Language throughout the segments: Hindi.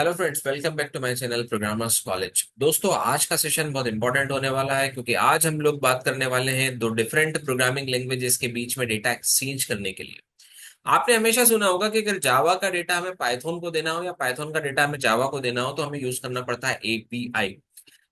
Hello friends, welcome back to my channel programmers college. दोस्तों, आज का सेशन बहुत इंपॉर्टेंट होने वाला है क्योंकि आज हम लोग बात करने वाले हैं दो डिफरेंट प्रोग्रामिंग लैंग्वेजेस के बीच में डेटा एक्सचेंज करने के लिए। आपने हमेशा सुना होगा कि अगर जावा का डेटा हमें पाइथन को देना हो या पाइथन का डेटा हमें जावा को देना हो तो हमें यूज करना पड़ता है एपीआई।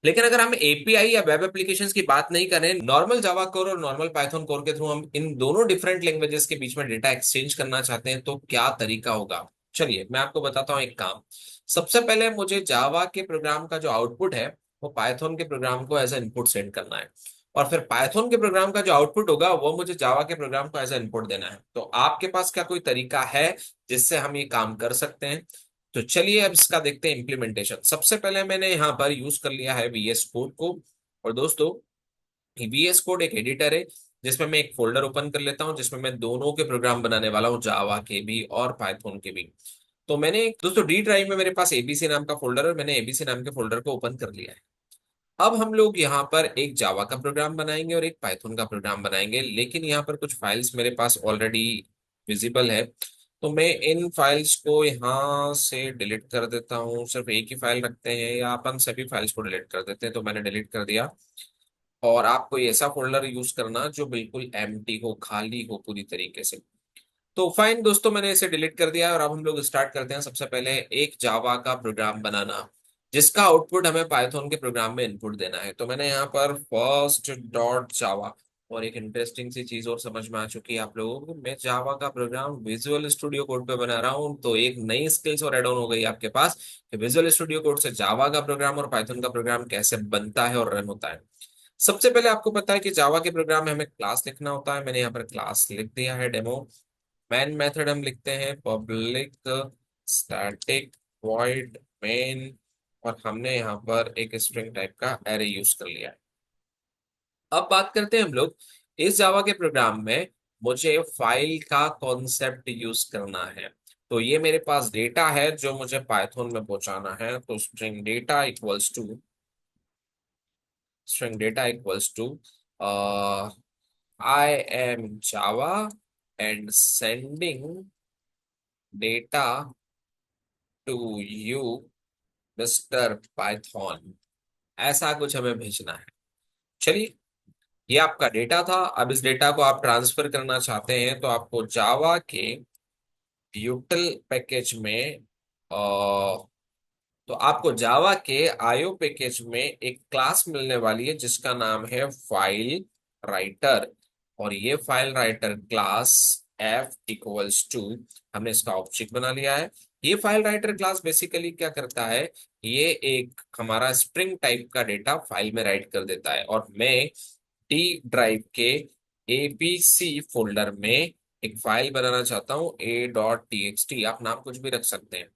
लेकिन अगर हम एपीआई या वेब एप्लीकेशंस की बात नहीं करें, नॉर्मल जावा कोर और नॉर्मल पाइथन कोर के थ्रू हम इन दोनों डिफरेंट लैंग्वेजेस के बीच में डेटा एक्सचेंज करना चाहते हैं तो क्या तरीका होगा। चलिए मैं आपको बताता हूँ एक काम। सबसे पहले मुझे जावा के प्रोग्राम का जो आउटपुट है वो पाइथन के प्रोग्राम को एज ए इनपुट सेंड करना है, और फिर पाइथन के प्रोग्राम का जो आउटपुट होगा वो मुझे जावा के प्रोग्राम को एज ए इनपुट देना है। तो आपके पास क्या कोई तरीका है जिससे हम ये काम कर सकते हैं? तो चलिए अब इसका देखते हैं इम्प्लीमेंटेशन। सबसे पहले मैंने यहाँ पर यूज कर लिया है वीएस कोड को। और दोस्तों, वीएस कोड एक एडिटर है जिसमें मैं एक फोल्डर ओपन कर लेता हूँ जिसमें मैं दोनों के प्रोग्राम बनाने वाला हूँ, जावा के भी और पाइथन के भी। तो मैंने दोस्तों डी ड्राइव में मेरे पास एबीसी नाम का फोल्डर है, मैंने एबीसी नाम के फोल्डर को ओपन कर लिया है। अब हम लोग यहाँ पर एक जावा का प्रोग्राम बनाएंगे और एक पाइथन का प्रोग्राम बनाएंगे, लेकिन यहाँ पर कुछ फाइल्स मेरे पास ऑलरेडी विजिबल है। तो मैं इन फाइल्स को यहाँ से डिलीट कर देता हूँ। सिर्फ एक ही फाइल रखते हैं या अपन सभी फाइल्स को डिलीट कर देते हैं? तो मैंने डिलीट कर दिया। और आपको ये ऐसा फोल्डर यूज करना जो बिल्कुल एम्प्टी हो, खाली हो पूरी तरीके से। तो फाइन दोस्तों, मैंने इसे डिलीट कर दिया और अब हम लोग स्टार्ट करते हैं। सबसे पहले एक जावा का प्रोग्राम बनाना जिसका आउटपुट हमें पाइथन के प्रोग्राम में इनपुट देना है। तो मैंने यहाँ पर फर्स्ट डॉट जावा, और एक इंटरेस्टिंग सी चीज और समझ में आ चुकी है आप लोगों को, मैं जावा का प्रोग्राम विजुअल स्टूडियो कोड पे बना रहा हूँ। तो एक नई स्किल्स और एड ऑन हो गई आपके पास कि विजुअल स्टूडियो कोड से जावा का प्रोग्राम और पाइथन का प्रोग्राम कैसे बनता है और रन होता है। सबसे पहले आपको पता है कि जावा के प्रोग्राम में हमें क्लास लिखना होता है। मैंने यहाँ पर क्लास लिख दिया है, डेमो। मैन मेथड हम लिखते हैं पब्लिक स्टैटिक वॉइड मेन, और हमने यहाँ पर एक स्ट्रिंग टाइप का एरे यूज कर लिया है। अब बात करते हैं हम लोग इस जावा के प्रोग्राम में मुझे फाइल का कॉन्सेप्ट यूज करना है। तो ये मेरे पास डेटा है जो मुझे पाइथन में पहुंचाना है। तो string data equals to I am Java and sending data to you mister Python. ऐसा कुछ हमें भेजना है। चलिए, ये आपका डेटा था। अब इस डेटा को आप ट्रांसफर करना चाहते हैं तो आपको जावा के यूटिल पैकेज में तो आपको जावा के आईओ पैकेज में एक क्लास मिलने वाली है जिसका नाम है फाइल राइटर। और ये file writer class F equals to, हमने इसका ऑब्जेक्ट बना लिया है। ये फाइल राइटर क्लास बेसिकली क्या करता है, ये एक हमारा स्ट्रिंग टाइप का डेटा फाइल में राइट कर देता है। और मैं डी ड्राइव के एबीसी फोल्डर में एक फाइल बनाना चाहता हूँ, a.txt, आप नाम कुछ भी रख सकते हैं।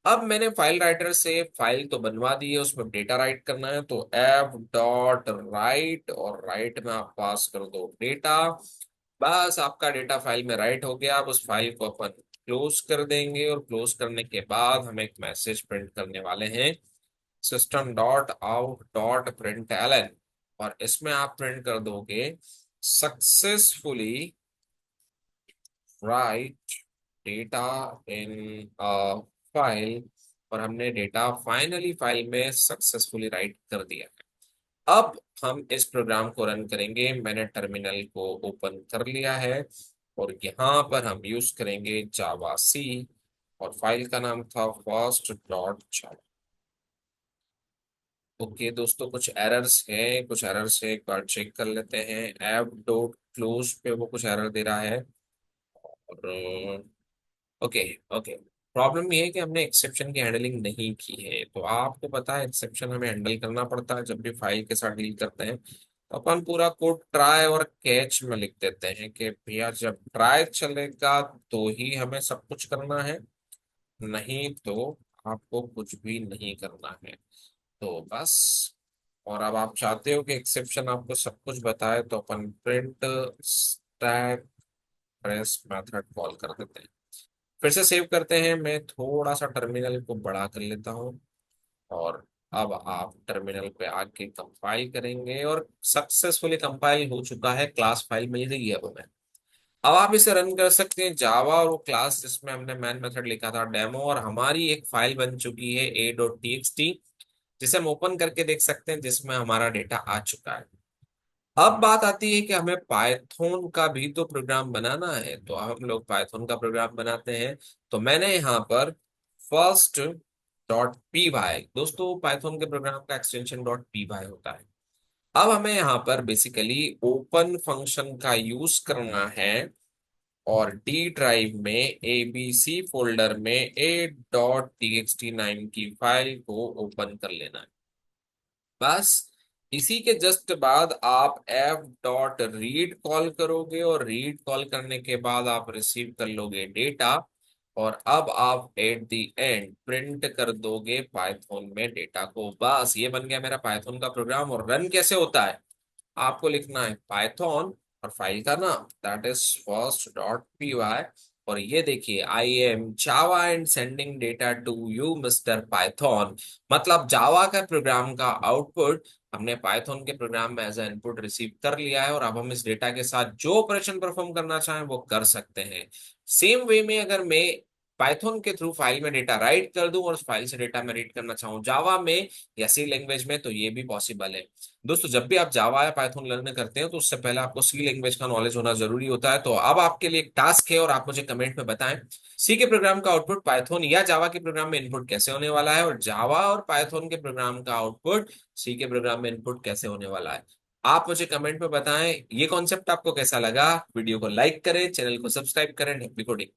अब मैंने फाइल राइटर से फाइल तो बनवा दी है, उसमें डेटा राइट करना है। तो एफ डॉट राइट, और राइट में आप पास कर दो डेटा। बस आपका डेटा फाइल में राइट हो गया। अब उस फाइल को अपन क्लोज कर देंगे, और क्लोज करने के बाद हम एक मैसेज प्रिंट करने वाले हैं, system dot out dot println. और इसमें आप प्रिंट कर दोगे successfully write data in file. और हमने डेटा फाइनली फाइल में सक्सेसफुली राइट कर दिया है। अब हम इस प्रोग्राम को रन करेंगे। मैंने टर्मिनल को ओपन कर लिया है और यहाँ पर हम यूज करेंगे जावा सी, और फाइल का नाम था फर्स्ट डॉट जावा। ओके दोस्तों, कुछ एरर्स है, एक बार चेक कर लेते हैं। ऐप डॉट क्लोज पे वो कुछ एरर दे रहा है। और ओके, ओके, प्रॉब्लम ये है कि हमने एक्सेप्शन की हैंडलिंग नहीं की है। तो आपको पता है एक्सेप्शन हमें हैंडल करना पड़ता है जब भी फाइल के साथ डील करते हैं। तो अपन पूरा कोड ट्राई और कैच में लिख देते हैं कि भैया जब ट्राई चलेगा तो ही हमें सब कुछ करना है, नहीं तो आपको कुछ भी नहीं करना है। तो बस। और अब आप चाहते हो कि एक्सेप्शन आपको सब कुछ बताए तो अपन print stack press method call कर देते हैं। फिर से सेव करते हैं। मैं थोड़ा सा टर्मिनल को बड़ा कर लेता हूँ। और अब आप टर्मिनल पे आके कंपाइल करेंगे, और सक्सेसफुली कंपाइल हो चुका है, क्लास फाइल मिल गई है हमें। अब आप इसे रन कर सकते हैं जावा और वो क्लास जिसमें हमने मैन मेथड लिखा था डेमो, और हमारी एक फाइल बन चुकी है a.txt, जिसे हम ओपन करके देख सकते हैं, जिसमें हमारा डेटा आ चुका है। अब बात आती है कि हमें पाइथन का भी तो प्रोग्राम बनाना है, तो हम लोग पाइथन का प्रोग्राम बनाते हैं। तो मैंने यहाँ पर फर्स्ट डॉट पी वाई, दोस्तों पाइथन के प्रोग्राम का एक्सटेंशन डॉट पी वाई होता है। अब हमें यहाँ पर बेसिकली ओपन फंक्शन का यूज करना है, और डी ड्राइव में एबीसी फोल्डर में a.txt नाम की फाइल को ओपन कर लेना है। बस इसी के जस्ट बाद आप एफ डॉट रीड कॉल करोगे, और रीड कॉल करने के बाद आप रिसीव कर लोगे डेटा, और अब आप एट द एंड प्रिंट कर दोगे पाइथन में डेटा को। बस ये बन गया मेरा पाइथन का प्रोग्राम। और रन कैसे होता है, आपको लिखना है पाइथन और फाइल का नाम that is first dot P Y, और ये देखिए I am Java and sending data to you mister Python, मतलब जावा का प्रोग्राम का आउटपुट हमने पाइथन के प्रोग्राम में एज ए इनपुट रिसीव कर लिया है, और अब हम इस डेटा के साथ जो ऑपरेशन परफॉर्म करना चाहें वो कर सकते हैं। सेम वे में अगर मैं पाइथन के थ्रू फाइल में डेटा राइट कर दूं और उस फाइल से डेटा में रीड करना चाहूँ जावा में या सी लैंग्वेज में, तो ये भी पॉसिबल है। दोस्तों जब भी आप जावा या पाइथन लर्न करते हैं तो उससे पहले आपको सी लैंग्वेज का नॉलेज होना जरूरी होता है। तो अब आपके लिए एक टास्क है, और आप मुझे कमेंट में बताएं सी के प्रोग्राम का आउटपुट पाइथन या जावा के प्रोग्राम में इनपुट कैसे होने वाला है, और जावा और पाइथन के प्रोग्राम का आउटपुट सी के प्रोग्राम में इनपुट कैसे होने वाला है। आप मुझे कमेंट में बताएं ये कॉन्सेप्ट आपको कैसा लगा। वीडियो को लाइक करें, चैनल को सब्सक्राइब करें। Happy coding.